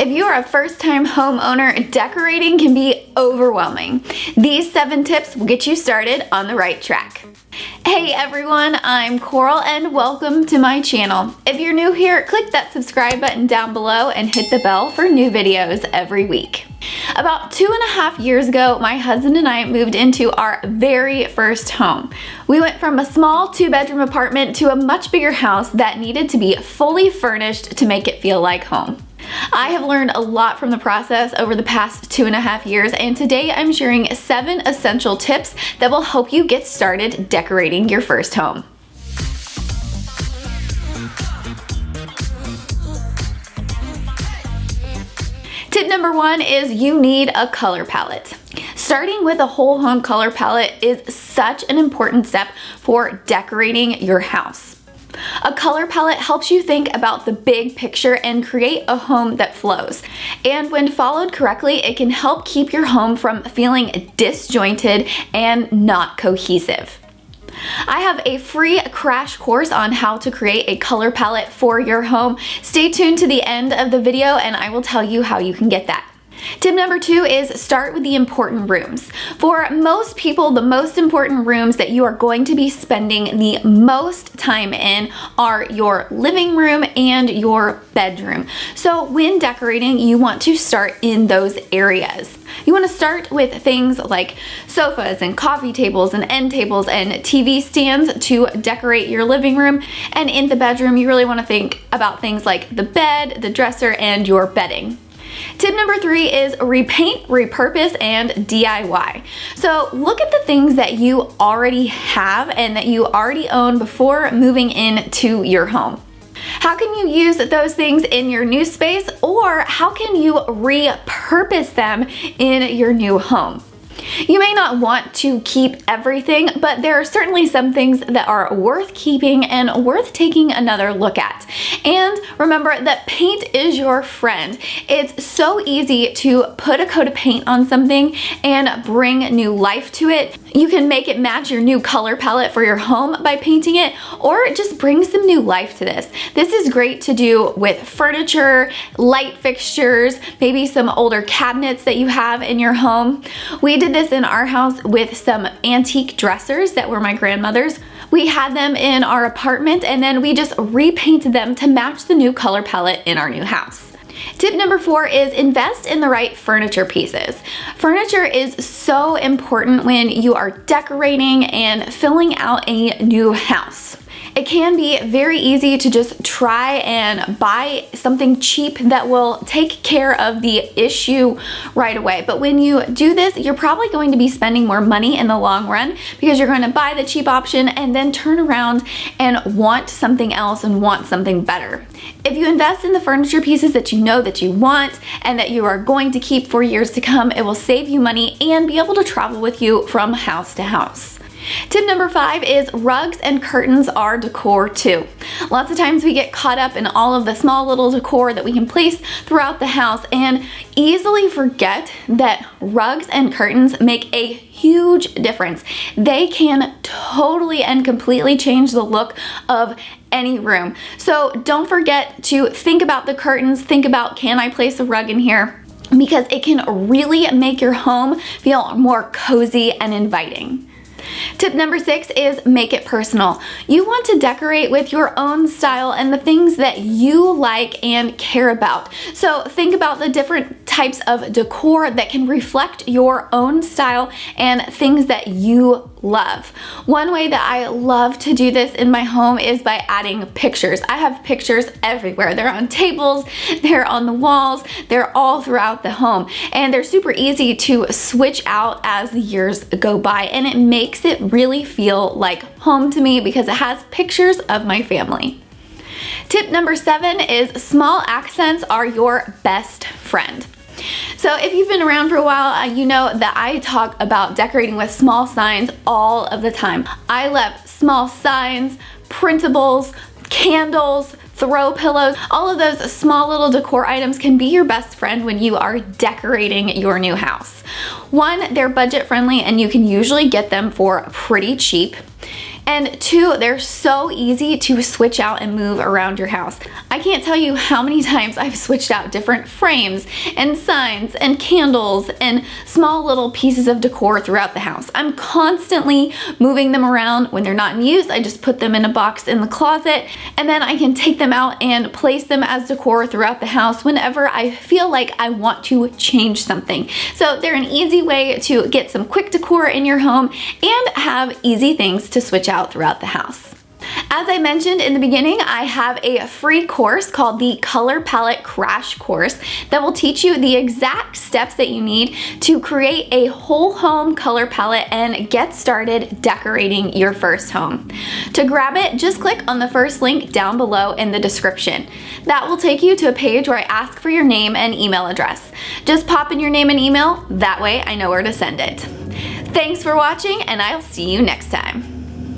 If you are a first-time homeowner, decorating can be overwhelming. These 7 tips will get you started on the right track. Hey everyone, I'm Coral and welcome to my channel. If you're new here, click that subscribe button down below and hit the bell for new videos every week. About 2.5 years ago, my husband and I moved into our very first home. We went from a small 2-bedroom apartment to a much bigger house that needed to be fully furnished to make it feel like home. I have learned a lot from the process over the past 2.5 years, and today I'm sharing 7 essential tips that will help you get started decorating your first home. Tip number 1 is you need a color palette. Starting with a whole home color palette is such an important step for decorating your house. A color palette helps you think about the big picture and create a home that flows. And when followed correctly, it can help keep your home from feeling disjointed and not cohesive. I have a free crash course on how to create a color palette for your home. Stay tuned to the end of the video and I will tell you how you can get that. Tip number 2 is start with the important rooms. For most people, the most important rooms that you are going to be spending the most time in are your living room and your bedroom. So when decorating, you want to start in those areas. You want to start with things like sofas and coffee tables and end tables and TV stands to decorate your living room. And in the bedroom, you really want to think about things like the bed, the dresser, and your bedding. Tip number 3 is repaint, repurpose, and DIY. So look at the things that you already have and that you already own before moving into your home. How can you use those things in your new space, or how can you repurpose them in your new home? You may not want to keep everything, but there are certainly some things that are worth keeping and worth taking another look at. And remember that paint is your friend. It's so easy to put a coat of paint on something and bring new life to it. You can make it match your new color palette for your home by painting it, or just bring some new life to this. This is great to do with furniture, light fixtures, maybe some older cabinets that you have in your home. We did this in our house with some antique dressers that were my grandmother's. We had them in our apartment and then we just repainted them to match the new color palette in our new house. Tip number 4 is invest in the right furniture pieces. Furniture is so important when you are decorating and filling out a new house. It can be very easy to just try and buy something cheap that will take care of the issue right away. But when you do this, you're probably going to be spending more money in the long run because you're going to buy the cheap option and then turn around and want something else and want something better. If you invest in the furniture pieces that you know that you want and that you are going to keep for years to come, it will save you money and be able to travel with you from house to house. Tip number 5 is rugs and curtains are decor too. Lots of times we get caught up in all of the small little decor that we can place throughout the house and easily forget that rugs and curtains make a huge difference. They can totally and completely change the look of any room. So don't forget to think about the curtains, think about, can I place a rug in here? Because it can really make your home feel more cozy and inviting. Tip number 6 is make it personal. You want to decorate with your own style and the things that you like and care about. So think about the different types of decor that can reflect your own style and things that you love. One way that I love to do this in my home is by adding pictures. I have pictures everywhere. They're on tables, they're on the walls, they're all throughout the home. And they're super easy to switch out as the years go by, and it makes it really feel like home to me because it has pictures of my family. Tip number 7 is small accents are your best friend. So if you've been around for a while, you know that I talk about decorating with small signs all of the time. I love small signs, printables, candles, throw pillows. All of those small little decor items can be your best friend when you are decorating your new house. One, they're budget friendly and you can usually get them for pretty cheap. And 2, they're so easy to switch out and move around your house. I can't tell you how many times I've switched out different frames and signs and candles and small little pieces of decor throughout the house. I'm constantly moving them around. When they're not in use, I just put them in a box in the closet, and then I can take them out and place them as decor throughout the house whenever I feel like I want to change something. So they're an easy way to get some quick decor in your home and have easy things to switch out throughout the house. As I mentioned in the beginning, I have a free course called the Color Palette Crash Course that will teach you the exact steps that you need to create a whole home color palette and get started decorating your first home. To grab it, just click on the first link down below in the description. That will take you to a page where I ask for your name and email address. Just pop in your name and email, that way I know where to send it. Thanks for watching, and I'll see you next time.